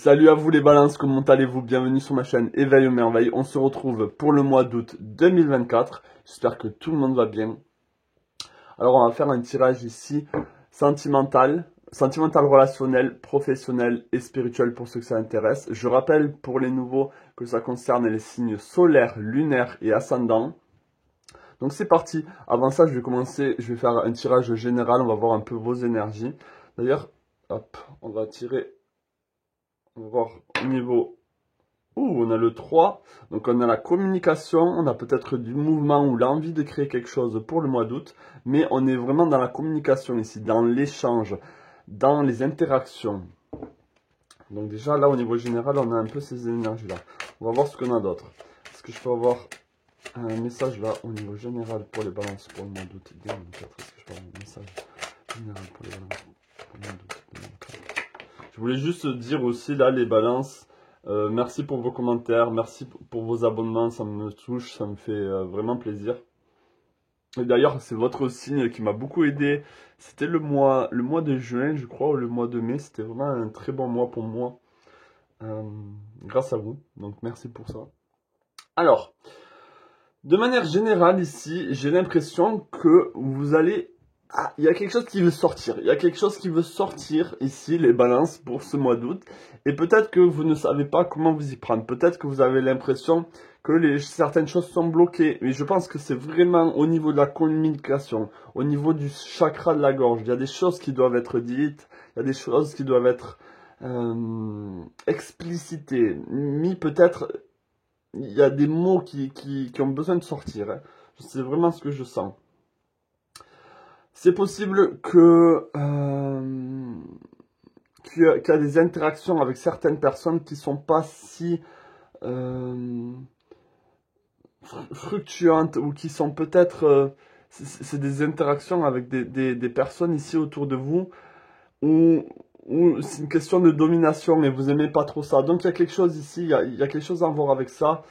Salut à vous les balances, comment allez-vous? Bienvenue sur ma chaîne Éveil aux merveilles. On se retrouve pour le mois d'août 2024. J'espère que tout le monde va bien. Alors on va faire un tirage ici sentimental relationnel, professionnel et spirituel pour ceux que ça intéresse. Je rappelle pour les nouveaux que ça concerne les signes solaires, lunaires et ascendants. Donc c'est parti. Avant ça, je vais faire un tirage général. On va voir un peu vos énergies. D'ailleurs, hop, on va tirer. On va voir au niveau... on a le 3. Donc on a la communication, on a peut-être du mouvement ou l'envie de créer quelque chose pour le mois d'août. Mais on est vraiment dans la communication ici, dans l'échange, dans les interactions. Donc déjà là au niveau général, on a un peu ces énergies-là. On va voir ce qu'on a d'autre. Est-ce que je peux avoir un message là au niveau général pour les balances pour le mois d'août 2024? Est-ce que je peux avoir un message général pour les balances pour le mois d'août 2024? Je voulais juste dire aussi là les balances, merci pour vos commentaires, merci pour vos abonnements, ça me touche, ça me fait vraiment plaisir. Et d'ailleurs c'est votre signe qui m'a beaucoup aidé, c'était le mois de juin je crois, ou le mois de mai, c'était vraiment un très bon mois pour moi, grâce à vous, donc merci pour ça. Alors, de manière générale ici, j'ai l'impression que vous allez... Ah, il y a quelque chose qui veut sortir. Il y a quelque chose qui veut sortir ici, les balances, pour ce mois d'août. Et peut-être que vous ne savez pas comment vous y prendre. Peut-être que vous avez l'impression que certaines choses sont bloquées. Mais je pense que c'est vraiment au niveau de la communication, au niveau du chakra de la gorge. Il y a des choses qui doivent être dites. Il y a des choses qui doivent être explicitées. Mis peut-être... Il y a des mots qui ont besoin de sortir. Hein. C'est vraiment ce que je sens. C'est possible que qu'il y a des interactions avec certaines personnes qui sont pas si fructuantes ou qui sont peut-être... c'est des interactions avec des personnes ici autour de vous où c'est une question de domination et vous aimez pas trop ça. Donc il y a quelque chose ici, il y a quelque chose à voir avec ça.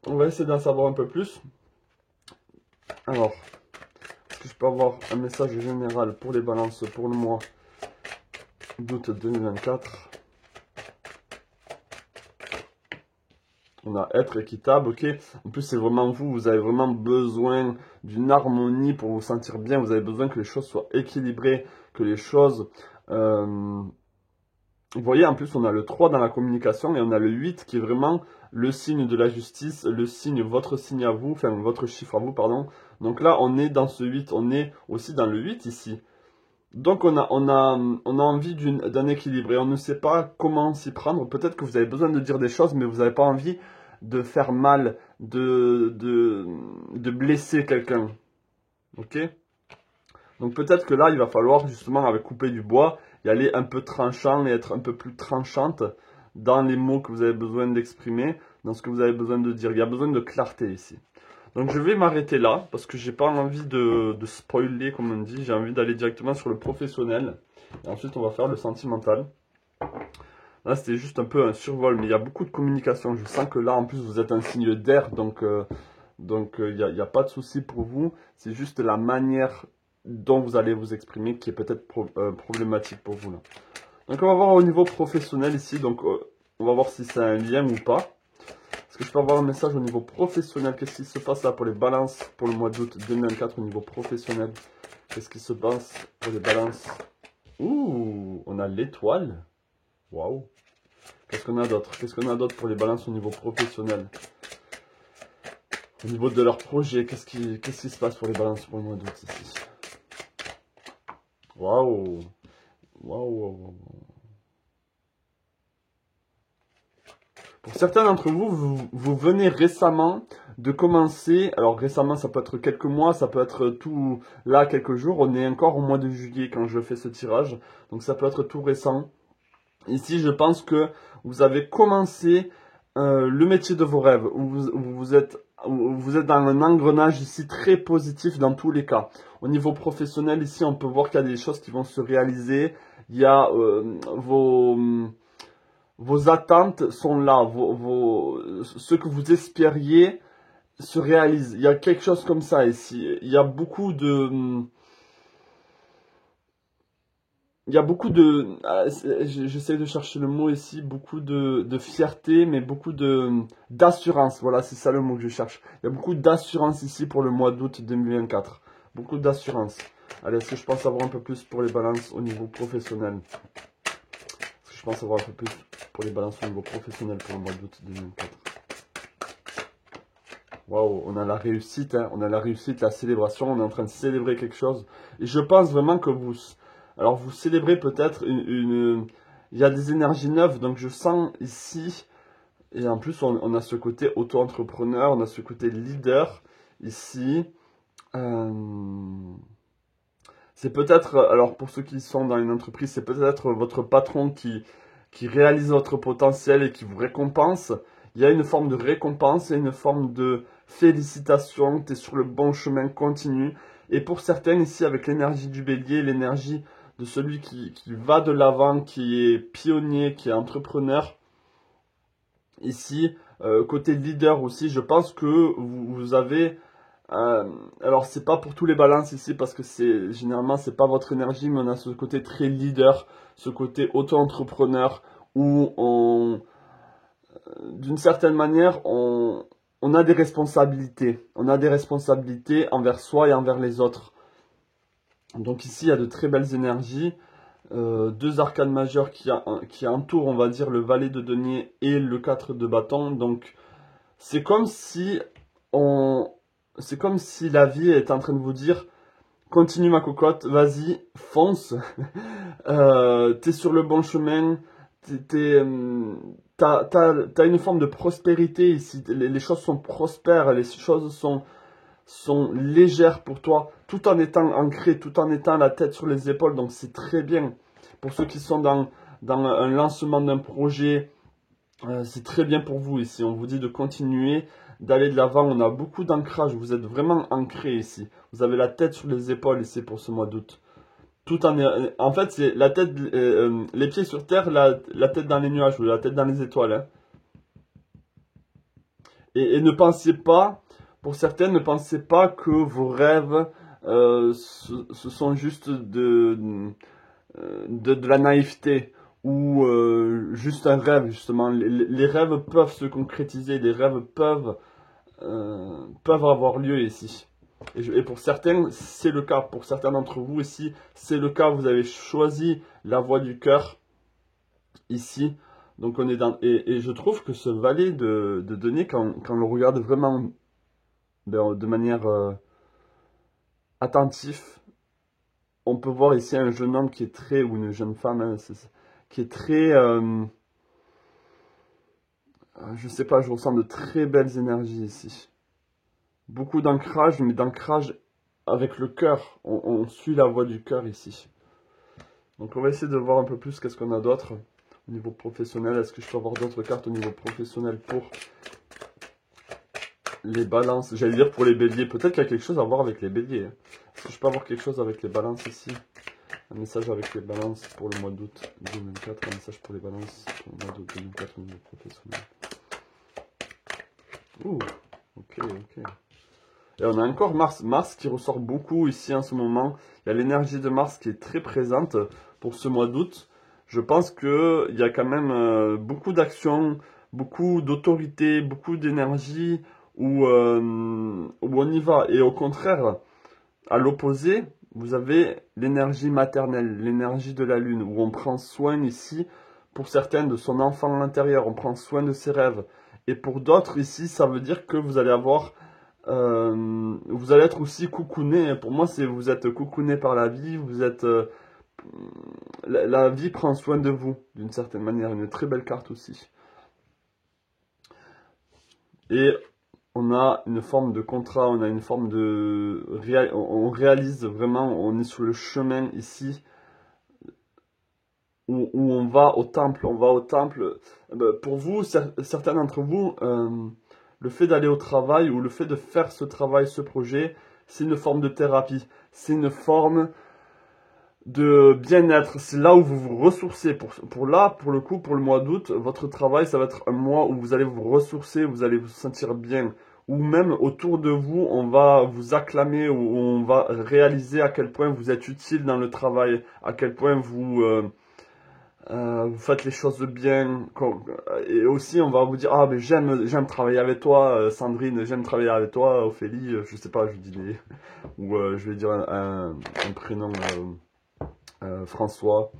On va essayer d'en savoir un peu plus. Alors... Est-ce que je peux avoir un message général pour les balances pour le mois d'août 2024? On a être équitable, ok. En plus, c'est vraiment vous avez vraiment besoin d'une harmonie pour vous sentir bien. Vous avez besoin que les choses soient équilibrées, que les choses... Vous voyez, en plus, on a le 3 dans la communication et on a le 8 qui est vraiment le signe de la justice, le signe, votre signe à vous, enfin, votre chiffre à vous, pardon. Donc là, on est dans ce 8, on est aussi dans le 8 ici. Donc on a envie d'un équilibre et on ne sait pas comment s'y prendre. Peut-être que vous avez besoin de dire des choses, mais vous n'avez pas envie de faire mal, de blesser quelqu'un. Ok? Donc peut-être que là, il va falloir justement, avec couper du bois, y aller un peu tranchant et être un peu plus tranchante dans les mots que vous avez besoin d'exprimer, dans ce que vous avez besoin de dire. Il y a besoin de clarté ici. Donc je vais m'arrêter là, parce que j'ai pas envie de spoiler, comme on dit. J'ai envie d'aller directement sur le professionnel. Et ensuite, on va faire le sentimental. Là, c'était juste un peu un survol, mais il y a beaucoup de communication. Je sens que là, en plus, vous êtes un signe d'air, donc il n'y a pas de souci pour vous. C'est juste la manière dont vous allez vous exprimer qui est peut-être problématique pour vous là. Donc on va voir au niveau professionnel ici, donc on va voir si c'est un lien ou pas. Est-ce que je peux avoir un message au niveau professionnel? Qu'est-ce qui se passe là pour les balances pour le mois d'août 2024 au niveau professionnel? Qu'est-ce qui se passe pour les balances? Ouh, on a l'étoile. Waouh. Qu'est-ce qu'on a d'autre? Qu'est-ce qu'on a d'autre pour les balances au niveau professionnel? Au niveau de leur projet, qu'est-ce qui se passe pour les balances pour le mois d'août ici? Waouh. Waouh. Pour certains d'entre vous, vous venez récemment de commencer, alors récemment ça peut être quelques mois, ça peut être tout là quelques jours, on est encore au mois de juillet quand je fais ce tirage, donc ça peut être tout récent. Ici je pense que vous avez commencé le métier de vos rêves, où vous êtes dans un engrenage ici très positif dans tous les cas. Au niveau professionnel ici on peut voir qu'il y a des choses qui vont se réaliser, il y a vos attentes sont là, ce que vous espériez se réalise. Il y a quelque chose comme ça ici. Il y a beaucoup de... il y a beaucoup de, j'essaie de chercher le mot ici, beaucoup de fierté, mais beaucoup d'assurance. Voilà, c'est ça le mot que je cherche. Il y a beaucoup d'assurance ici pour le mois d'août 2024. Beaucoup d'assurance. Allez, est-ce que je pense avoir un peu plus pour les balances au niveau professionnel? Est-ce que je pense avoir un peu plus pour les balances au niveau professionnel pour le mois d'août 2024? Waouh, on a la réussite, hein. On a la réussite, la célébration. On est en train de célébrer quelque chose. Et je pense vraiment que vous... Alors, vous célébrez peut-être il y a des énergies neuves, donc je sens ici, et en plus, on a ce côté auto-entrepreneur, on a ce côté leader ici. Euh, c'est peut-être, alors pour ceux qui sont dans une entreprise, c'est peut-être votre patron qui réalise votre potentiel et qui vous récompense. Il y a une forme de récompense et une forme de félicitation, tu es sur le bon chemin, continue. Et pour certains ici, avec l'énergie du bélier, l'énergie de celui qui va de l'avant, qui est pionnier, qui est entrepreneur, ici, côté leader aussi, je pense que vous avez... alors c'est pas pour tous les balances ici parce que c'est généralement c'est pas votre énergie, mais on a ce côté très leader, ce côté auto-entrepreneur où d'une certaine manière on a des responsabilités, on a des responsabilités envers soi et envers les autres. Donc ici il y a de très belles énergies, deux arcanes majeures qui entourent, on va dire, le valet de denier et le 4 de bâton. Donc c'est comme si c'est comme si la vie est en train de vous dire, continue ma cocotte, vas-y, fonce, t'es sur le bon chemin, t'as une forme de prospérité ici, les choses sont prospères, les choses sont légères pour toi, tout en étant ancré, tout en étant la tête sur les épaules, donc c'est très bien. Pour ceux qui sont dans un lancement d'un projet, c'est très bien pour vous ici, on vous dit de continuer, d'aller de l'avant, on a beaucoup d'ancrage, vous êtes vraiment ancré ici. Vous avez la tête sur les épaules ici pour ce mois d'août. Tout en fait, c'est la tête, les pieds sur terre, la tête dans les nuages ou la tête dans les étoiles. Hein. Et ne pensez pas, pour certains, ne pensez pas que vos rêves, ce sont juste de la naïveté ou juste un rêve, justement. Les rêves peuvent se concrétiser, les rêves peuvent avoir lieu ici. Et pour certains, c'est le cas. Pour certains d'entre vous ici, c'est le cas. Vous avez choisi la voie du cœur ici. Donc on est dans... Et je trouve que ce valet de denier, quand on le regarde vraiment de manière attentive, on peut voir ici un jeune homme qui est très, ou une jeune femme, hein, qui est très... je sais pas, je ressens de très belles énergies ici. Beaucoup d'ancrage, mais d'ancrage avec le cœur. On suit la voie du cœur ici. Donc on va essayer de voir un peu plus qu'est-ce qu'on a d'autre au niveau professionnel. Est-ce que je peux avoir d'autres cartes au niveau professionnel pour les balances? J'allais dire pour les béliers. Peut-être qu'il y a quelque chose à voir avec les béliers. Est-ce que je peux avoir quelque chose avec les balances ici? Un message avec les balances pour le mois d'août 2024. Un message pour les balances pour le mois d'août 2024 au niveau professionnel. Ouh, ok. Et on a encore Mars qui ressort beaucoup ici en ce moment. Il y a l'énergie de Mars qui est très présente pour ce mois d'août. Je pense qu'il y a quand même beaucoup d'actions, beaucoup d'autorité, beaucoup d'énergie où on y va. Et au contraire, à l'opposé, vous avez l'énergie maternelle, l'énergie de la lune, où on prend soin ici, pour certains, de son enfant intérieur, on prend soin de ses rêves. Et pour d'autres ici, ça veut dire que vous allez avoir... vous allez être aussi coucouné. Pour moi, c'est vous êtes coucouné par la vie. Vous êtes la vie prend soin de vous d'une certaine manière. Une très belle carte aussi. Et on a une forme de contrat. On a une forme de on réalise vraiment. On est sur le chemin ici où on va au temple. On va au temple. Pour vous, certains d'entre vous. Le fait d'aller au travail ou le fait de faire ce travail, ce projet, c'est une forme de thérapie. C'est une forme de bien-être. C'est là où vous vous ressourcez. Pour le coup, pour le mois d'août, votre travail, ça va être un mois où vous allez vous ressourcer, vous allez vous sentir bien. ou même autour de vous, on va vous acclamer ou on va réaliser à quel point vous êtes utile dans le travail, à quel point vous faites les choses bien. Et aussi, on va vous dire, ah, mais j'aime travailler avec toi, Sandrine, j'aime travailler avec toi, Ophélie, je sais pas, je dis les, ou je vais dire un prénom, François,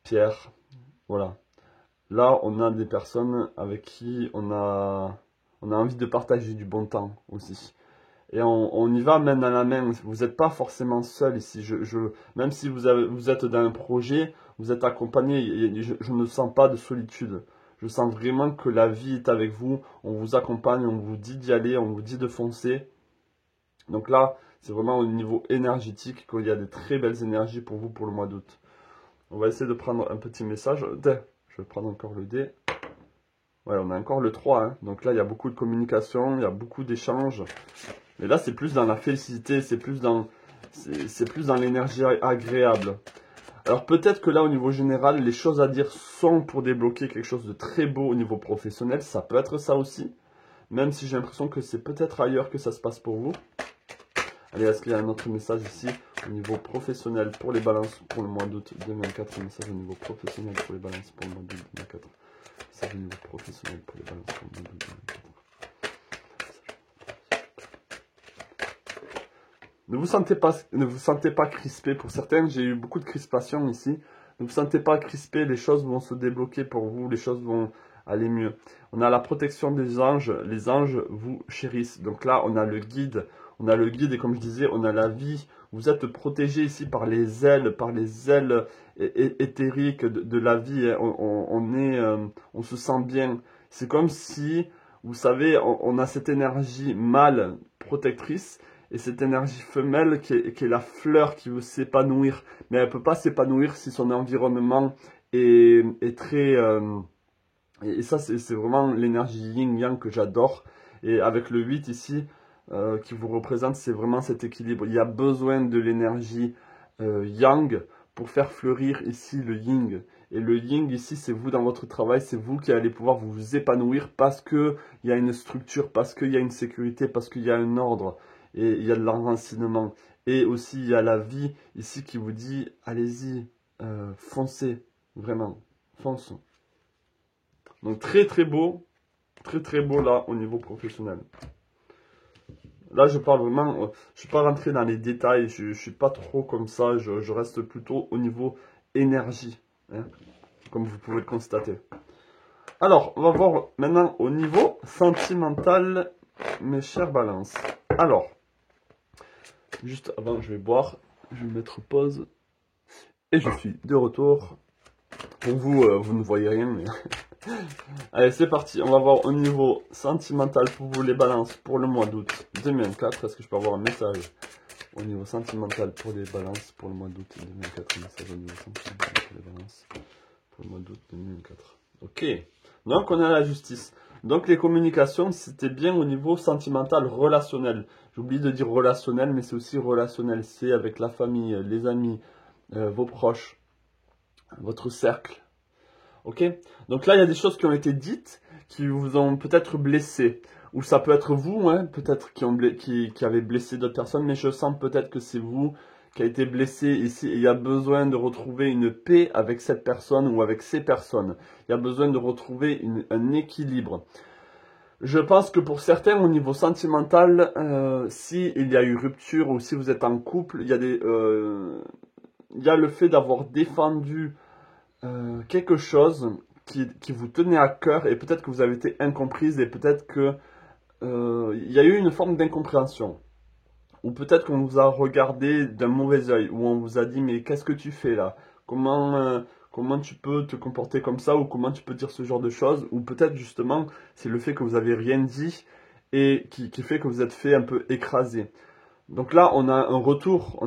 Pierre, voilà. Là, on a des personnes avec qui on a envie de partager du bon temps aussi. Et on y va main dans la main. Vous n'êtes pas forcément seul ici. Même si vous êtes dans un projet, vous êtes accompagné. Je ne sens pas de solitude. Je sens vraiment que la vie est avec vous. On vous accompagne, on vous dit d'y aller, on vous dit de foncer. Donc là, c'est vraiment au niveau énergétique qu'il y a des très belles énergies pour vous pour le mois d'août. On va essayer de prendre un petit message. Je vais prendre encore le dé. Ouais, on a encore le 3. Hein. Donc là, il y a beaucoup de communication, il y a beaucoup d'échanges. Mais là, c'est plus dans la félicité, c'est plus dans l'énergie agréable. Alors peut-être que là, au niveau général, les choses à dire sont pour débloquer quelque chose de très beau au niveau professionnel. Ça peut être ça aussi. Même si j'ai l'impression que c'est peut-être ailleurs que ça se passe pour vous. Allez, est-ce qu'il y a un autre message ici au niveau professionnel pour les balances pour le mois d'août 2024? Un message au niveau professionnel pour les balances pour le mois d'août 2024. Message au niveau professionnel pour les balances pour le mois d'août 2024. Ne vous sentez pas crispé. Pour certains, j'ai eu beaucoup de crispation ici. Ne vous sentez pas crispé, les choses vont se débloquer pour vous, les choses vont aller mieux. On a la protection des anges, les anges vous chérissent. Donc là, on a le guide et comme je disais, on a la vie. Vous êtes protégé ici par les ailes éthériques de la vie. On se sent bien. C'est comme si, vous savez, on a cette énergie mâle protectrice. Et cette énergie femelle qui est la fleur qui veut s'épanouir. Mais elle ne peut pas s'épanouir si son environnement est très... et ça, c'est vraiment l'énergie yin-yang que j'adore. Et avec le 8 ici, qui vous représente, c'est vraiment cet équilibre. Il y a besoin de l'énergie yang pour faire fleurir ici le yin. Et le yin ici, c'est vous dans votre travail, c'est vous qui allez pouvoir vous épanouir parce qu'il y a une structure, parce qu'il y a une sécurité, parce qu'il y a un ordre. Et il y a de l'enracinement. Et aussi, il y a la vie ici qui vous dit, allez-y, foncez, vraiment, fonce. Donc très très beau là au niveau professionnel. Là, je parle vraiment, je ne suis pas rentré dans les détails, je ne suis pas trop comme ça, je reste plutôt au niveau énergie, hein, comme vous pouvez le constater. Alors, on va voir maintenant au niveau sentimental, mes chers balances. Alors, juste avant, je vais boire, je vais mettre pause. Et je suis de retour. Pour vous, vous ne voyez rien, mais... Allez, c'est parti. On va voir au niveau sentimental pour vous les balances pour le mois d'août 2024. Est-ce que je peux avoir un message au niveau sentimental pour les balances pour le mois d'août 2024? Un message au niveau sentimental pour les balances pour le mois d'août 2024. Ok. Donc, on a la justice. Donc, les communications, c'était bien au niveau sentimental, relationnel. J'oublie de dire relationnel, mais c'est aussi relationnel. C'est avec la famille, les amis, vos proches, votre cercle. Ok? Donc là, il y a des choses qui ont été dites, qui vous ont peut-être blessé. Ou ça peut être vous, hein, peut-être qui avez blessé d'autres personnes, mais je sens peut-être que c'est vous qui a été blessé ici. Et il y a besoin de retrouver une paix avec cette personne ou avec ces personnes. Il y a besoin de retrouver un équilibre. Je pense que pour certains, au niveau sentimental, si il y a eu rupture ou si vous êtes en couple, il y a le fait d'avoir défendu quelque chose qui vous tenait à cœur et peut-être que vous avez été incomprise et peut-être que il y a eu une forme d'incompréhension. Ou peut-être qu'on vous a regardé d'un mauvais œil, ou on vous a dit mais qu'est-ce que tu fais là? Comment tu peux te comporter comme ça, ou comment tu peux dire ce genre de choses? Ou peut-être justement c'est le fait que vous avez rien dit et qui fait que vous êtes fait un peu écraser. Donc là, on a un retour.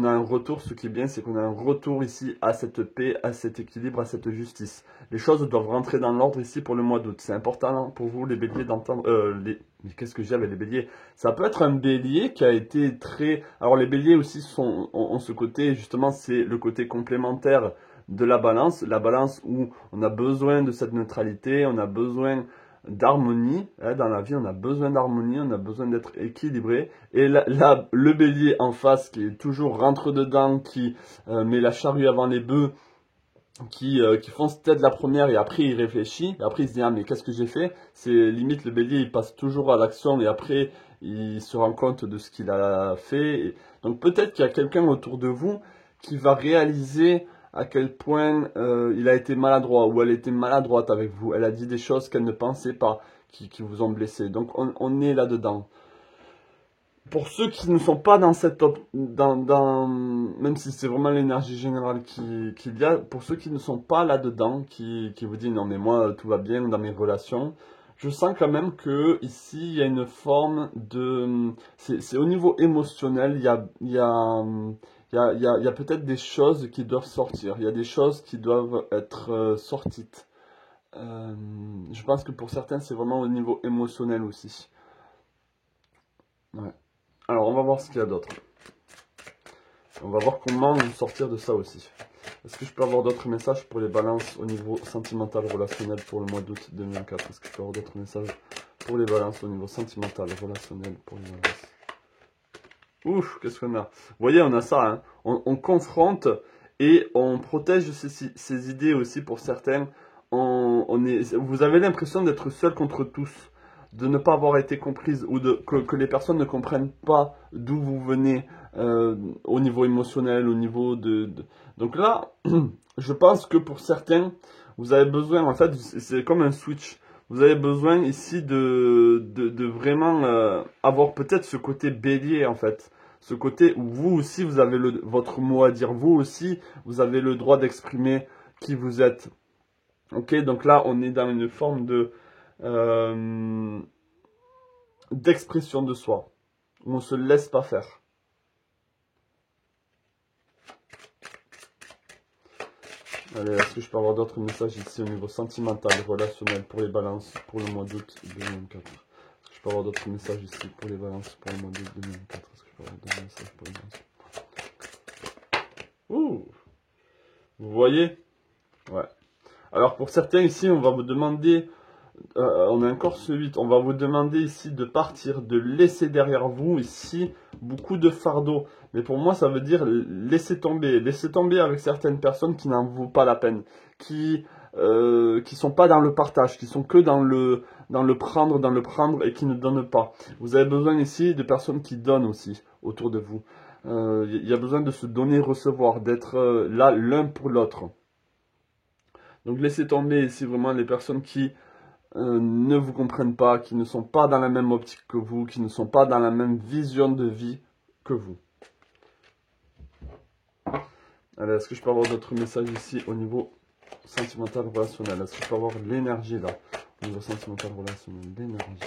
Ce qui est bien, c'est qu'on a un retour ici à cette paix, à cet équilibre, à cette justice. Les choses doivent rentrer dans l'ordre ici pour le mois d'août. C'est important pour vous, les béliers, d'entendre... Mais qu'est-ce que j'ai avec les béliers? Ça peut être un bélier qui a été très... Alors les béliers aussi ont ce côté, justement, c'est le côté complémentaire de la balance. La balance où on a besoin de cette neutralité, on a besoin d'harmonie. Hein, dans la vie, on a besoin d'harmonie, on a besoin d'être équilibré. Et là, le bélier en face, qui est toujours rentre dedans, qui met la charrue avant les bœufs, qui fonce tête la première et après il réfléchit, et après il se dit ah mais qu'est-ce que j'ai fait? C'est limite le bélier il passe toujours à l'action et après il se rend compte de ce qu'il a fait. Donc peut-être qu'il y a quelqu'un autour de vous qui va réaliser à quel point il a été maladroit ou elle était maladroite avec vous. Elle a dit des choses qu'elle ne pensait pas, qui vous ont blessé. Donc on est là-dedans. Pour ceux qui ne sont pas dans cette même si c'est vraiment l'énergie générale qu'il y a, pour ceux qui ne sont pas là-dedans, qui vous disent non mais moi tout va bien dans mes relations, je sens quand même que ici il y a une forme de, c'est au niveau émotionnel, il y a peut-être des choses qui doivent sortir, il y a des choses qui doivent être sorties. Je pense que pour certains c'est vraiment au niveau émotionnel aussi. Ouais. Alors, on va voir ce qu'il y a d'autre. On va voir comment nous sortir de ça aussi. Est-ce que je peux avoir d'autres messages pour les balances au niveau sentimental relationnel pour le mois d'août 2024? Est-ce que je peux avoir d'autres messages pour les balances au niveau sentimental relationnel pour les balances? Ouf, qu'est-ce qu'on a? Vous voyez, on a ça, hein. On confronte et on protège ces idées aussi pour certains. Vous avez l'impression d'être seul contre tous, de ne pas avoir été comprise ou que les personnes ne comprennent pas d'où vous venez au niveau émotionnel, au niveau Donc là, je pense que pour certains, vous avez besoin, en fait, c'est comme un switch. Vous avez besoin ici de vraiment avoir peut-être ce côté bélier, en fait. Ce côté où vous aussi, vous avez votre mot à dire. Vous aussi, vous avez le droit d'exprimer qui vous êtes. Ok, donc là, on est dans une forme d'expression de soi. Où on ne se laisse pas faire. Allez, est-ce que je peux avoir d'autres messages ici au niveau sentimental, relationnel pour les balances pour le mois d'août 2024? Est-ce que je peux avoir d'autres messages ici pour les balances pour le mois d'août 2024? Est-ce que je peux avoir d'autres messages pour les balances? Ouh! Vous voyez? Ouais. Alors pour certains ici, on va vous demander, on a encore ce 8, on va vous demander ici de partir, de laisser derrière vous ici beaucoup de fardeaux. Mais pour moi, ça veut dire laisser tomber avec certaines personnes qui n'en vaut pas la peine, qui sont pas dans le partage, qui sont que dans le prendre et qui ne donnent pas. Vous avez besoin ici de personnes qui donnent aussi autour de vous. Il y a besoin de se donner, recevoir, d'être là l'un pour l'autre. Donc laissez tomber ici vraiment les personnes qui ne vous comprennent pas, qui ne sont pas dans la même optique que vous, qui ne sont pas dans la même vision de vie que vous. Allez, est-ce que je peux avoir d'autres messages ici au niveau sentimental relationnel? Est-ce que je peux avoir l'énergie là, au niveau sentimental relationnel? L'énergie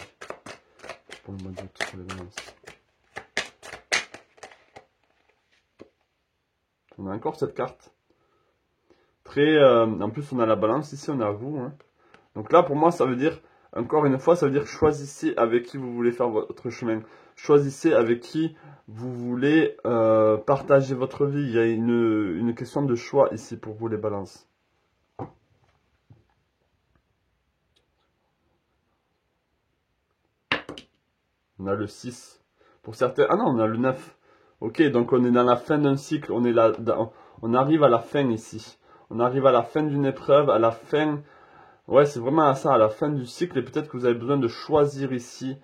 pour le mois d'août, pour les balances. On a encore cette carte. En plus, on a la balance ici, on a vous. Hein. Donc là, pour moi, ça veut dire, encore une fois, ça veut dire choisissez avec qui vous voulez faire votre chemin. Choisissez avec qui vous voulez partager votre vie. Il y a une question de choix ici pour vous, les balances. On a le 6. Pour certains... Ah non, on a le 9. Ok, donc on est dans la fin d'un cycle. On arrive à la fin ici. On arrive à la fin d'une épreuve, à la fin... Ouais, c'est vraiment à ça, à la fin du cycle. Et peut-être que vous avez besoin de choisir ici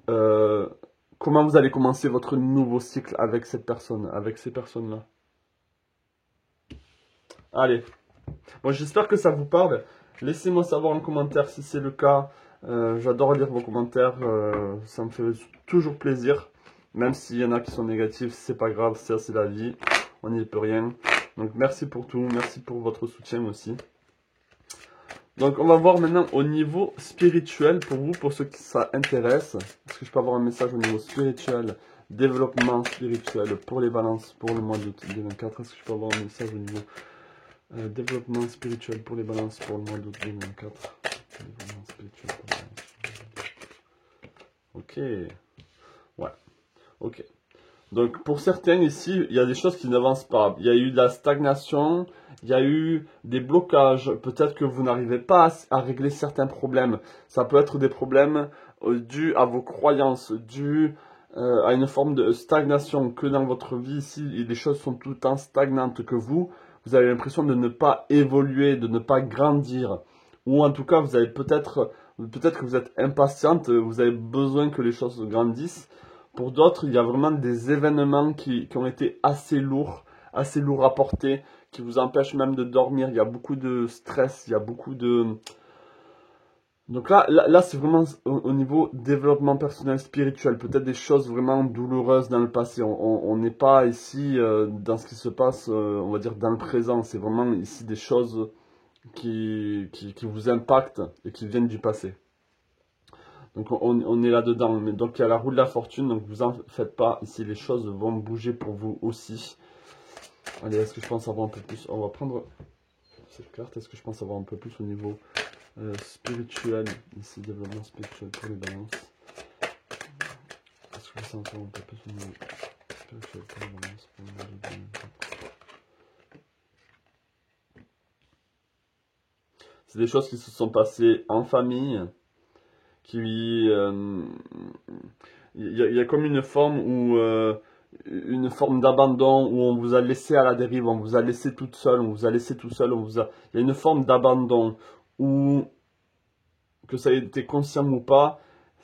comment vous allez commencer votre nouveau cycle avec cette personne, avec ces personnes-là. Allez. Bon, j'espère que ça vous parle. Laissez-moi savoir en commentaire si c'est le cas. J'adore lire vos commentaires. Ça me fait toujours plaisir. Même s'il y en a qui sont négatifs, c'est pas grave. Ça, c'est la vie. On n'y peut rien. Donc, merci pour tout. Merci pour votre soutien aussi. Donc, on va voir maintenant au niveau spirituel pour vous, pour ceux qui ça intéresse. Est-ce que je peux avoir un message au niveau spirituel, développement spirituel pour les balances pour le mois d'août 2024? Est-ce que je peux avoir un message au niveau développement spirituel pour les balances pour le mois d'août 2024? Développement spirituel pour les balances. Ok. Ouais. Ok. Donc, pour certains ici, il y a des choses qui n'avancent pas. Il y a eu de la stagnation, il y a eu des blocages, peut-être que vous n'arrivez pas à régler certains problèmes. Ça peut être des problèmes dus à vos croyances, dus à une forme de stagnation, que dans votre vie ici, les choses sont tout le temps stagnantes, que vous avez l'impression de ne pas évoluer, de ne pas grandir. Ou en tout cas, vous avez peut-être que vous êtes impatiente, vous avez besoin que les choses grandissent. Pour d'autres, il y a vraiment des événements qui ont été assez lourds à porter, qui vous empêchent même de dormir. Il y a beaucoup de stress, il y a beaucoup de... Donc là c'est vraiment au niveau développement personnel spirituel. Peut-être des choses vraiment douloureuses dans le passé. On n'est pas ici dans ce qui se passe, on va dire, dans le présent. C'est vraiment ici des choses qui vous impactent et qui viennent du passé. Donc on est là-dedans. Mais donc il y a la roue de la fortune, donc vous en faites pas. Ici les choses vont bouger pour vous aussi. Allez, est-ce que je pense avoir un peu plus? On va prendre cette carte. Est-ce que je pense avoir un peu plus au niveau spirituel? Ici, développement spirituel pour les balances. Est-ce que je pense avoir un peu plus au niveau spirituel pour les balances pour le mois de 2024? C'est des choses qui se sont passées en famille. Il y a comme une forme où une forme d'abandon où on vous a laissé à la dérive, on vous a laissé toute seule, on vous a laissé tout seul, il y a une forme d'abandon où, que ça ait été conscient ou pas,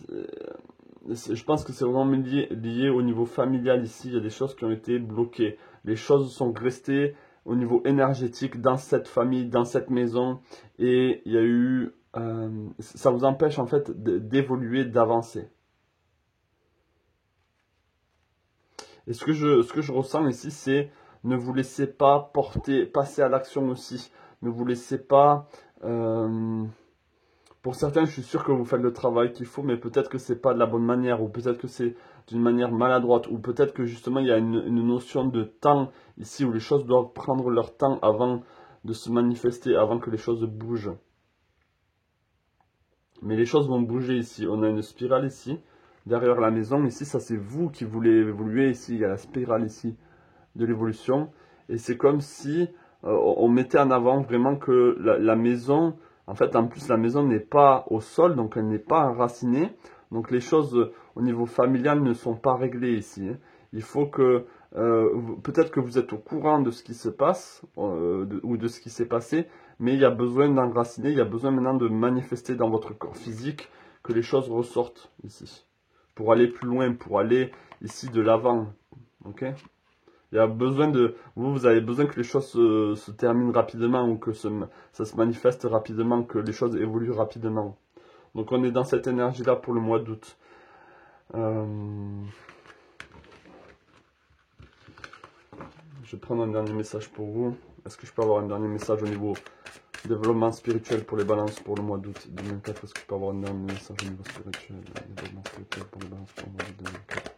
je pense que c'est vraiment lié au niveau familial ici. Il y a des choses qui ont été bloquées, les choses sont restées au niveau énergétique dans cette famille, dans cette maison, et il y a eu ça vous empêche en fait d'évoluer, d'avancer. Et ce que je ressens ici, c'est ne vous laissez pas passer à l'action aussi. Ne vous laissez pas... pour certains, je suis sûr que vous faites le travail qu'il faut, mais peut-être que c'est pas de la bonne manière, ou peut-être que c'est d'une manière maladroite, ou peut-être que justement il y a une notion de temps ici, où les choses doivent prendre leur temps avant de se manifester, avant que les choses bougent. Mais les choses vont bouger ici. On a une spirale ici, derrière la maison. Ici, ça c'est vous qui voulez évoluer. Ici, il y a la spirale ici de l'évolution. Et c'est comme si on mettait en avant vraiment que la maison, en fait, en plus, la maison n'est pas au sol, donc elle n'est pas enracinée. Donc les choses au niveau familial ne sont pas réglées ici. Il faut que, peut-être que vous êtes au courant de ce qui se passe, ou de ce qui s'est passé, mais il y a besoin d'enraciner, il y a besoin maintenant de manifester dans votre corps physique que les choses ressortent ici. Pour aller plus loin, pour aller ici de l'avant. Ok? Il y a besoin de... Vous avez besoin que les choses se terminent rapidement ou que ça se manifeste rapidement, que les choses évoluent rapidement. Donc on est dans cette énergie-là pour le mois d'août. Je vais prendre un dernier message pour vous. Est-ce que je peux avoir un dernier message au niveau développement spirituel pour les balances pour le mois d'août 2004? Est-ce que je peux avoir un dernier message au niveau spirituel? Développement spirituel pour les balances pour le mois d'août 2004.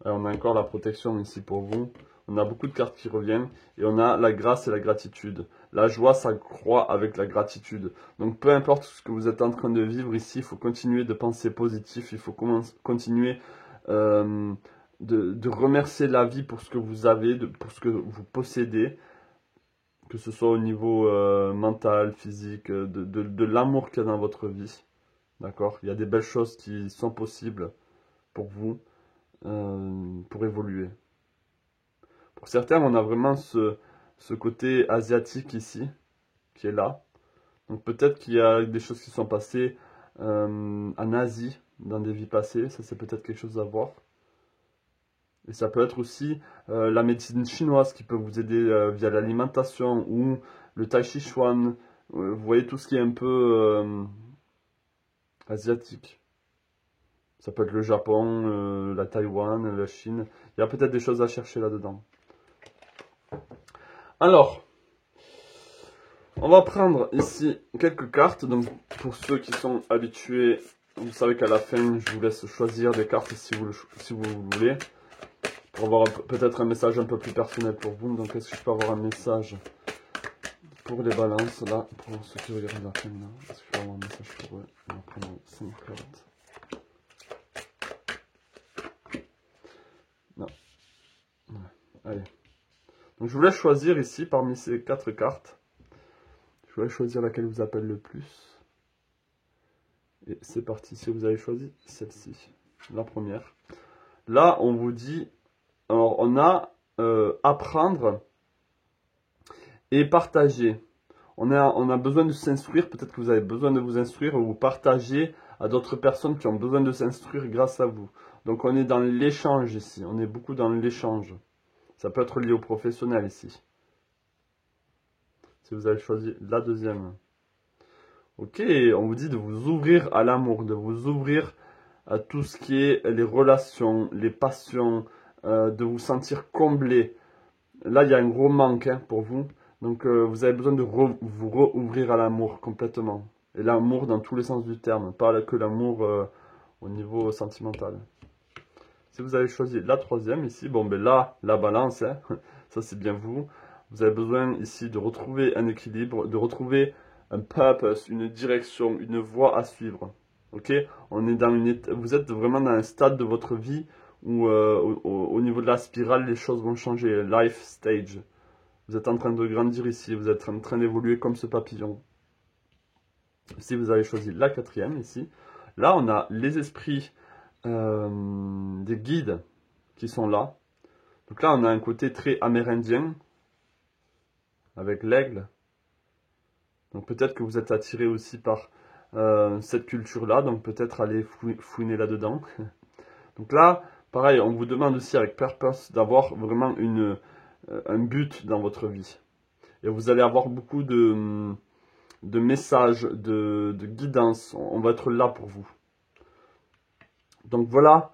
Alors, on a encore la protection ici pour vous. On a beaucoup de cartes qui reviennent. Et on a la grâce et la gratitude. La joie s'accroît avec la gratitude. Donc peu importe ce que vous êtes en train de vivre ici, il faut continuer de penser positif. Il faut continuer de remercier la vie pour ce que vous avez, pour ce que vous possédez. Que ce soit au niveau mental, physique, de l'amour qu'il y a dans votre vie. D'accord? Il y a des belles choses qui sont possibles pour vous, pour évoluer. Pour certains, on a vraiment ce côté asiatique ici, qui est là. Donc peut-être qu'il y a des choses qui sont passées en Asie, dans des vies passées. Ça, c'est peut-être quelque chose à voir. Et ça peut être aussi la médecine chinoise qui peut vous aider via l'alimentation ou le tai chi chuan. Vous voyez tout ce qui est un peu asiatique. Ça peut être le Japon, la Taïwan, la Chine. Il y a peut-être des choses à chercher là-dedans. Alors, on va prendre ici quelques cartes. Donc, pour ceux qui sont habitués, vous savez qu'à la fin, je vous laisse choisir des cartes si vous voulez. Pour avoir peut-être un message un peu plus personnel pour vous. Donc, est-ce que je peux avoir un message pour les balances, là, pour ceux qui regardent la fin, là? Est-ce que je peux avoir un message pour eux? On va prendre 5 cartes. Non. Ouais. Allez. Donc je vous laisse choisir ici parmi ces 4 cartes. Je vous laisse choisir laquelle vous appelle le plus. Et c'est parti, si vous avez choisi celle-ci, la première. Là, on vous dit, alors on a apprendre et partager. On a besoin de s'instruire, peut-être que vous avez besoin de vous instruire ou partager à d'autres personnes qui ont besoin de s'instruire grâce à vous. Donc on est dans l'échange ici, on est beaucoup dans l'échange. Ça peut être lié au professionnel ici. Si vous avez choisi la deuxième. Ok, on vous dit de vous ouvrir à l'amour, de vous ouvrir à tout ce qui est les relations, les passions, de vous sentir comblé. Là, il y a un gros manque pour vous. Donc, vous avez besoin de vous rouvrir à l'amour complètement. Et l'amour dans tous les sens du terme, pas que l'amour au niveau sentimental. Si vous avez choisi la troisième ici, bon ben là, la balance, hein, ça c'est bien vous. Vous avez besoin ici de retrouver un équilibre, de retrouver un purpose, une direction, une voie à suivre. Ok, on est dans vous êtes vraiment dans un stade de votre vie où au niveau de la spirale, les choses vont changer. Life stage. Vous êtes en train de grandir ici, vous êtes en train d'évoluer comme ce papillon. Si vous avez choisi la quatrième ici, là on a les esprits des guides qui sont là. Donc là on a un côté très amérindien avec l'aigle. Donc peut-être que vous êtes attiré aussi par cette culture-là, donc peut-être aller fouiner là-dedans. Donc là, pareil, on vous demande aussi avec purpose d'avoir vraiment un but dans votre vie. Et vous allez avoir beaucoup de messages, de guidance. On va être là pour vous. Donc voilà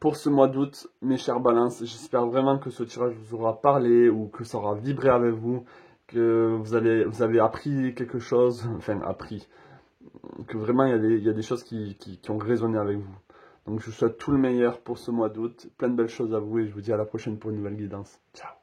pour ce mois d'août, mes chers balances. J'espère vraiment que ce tirage vous aura parlé ou que ça aura vibré avec vous, que vous avez appris quelque chose, enfin appris, que vraiment il y a des choses qui ont résonné avec vous. Donc je vous souhaite tout le meilleur pour ce mois d'août, plein de belles choses à vous et je vous dis à la prochaine pour une nouvelle guidance. Ciao.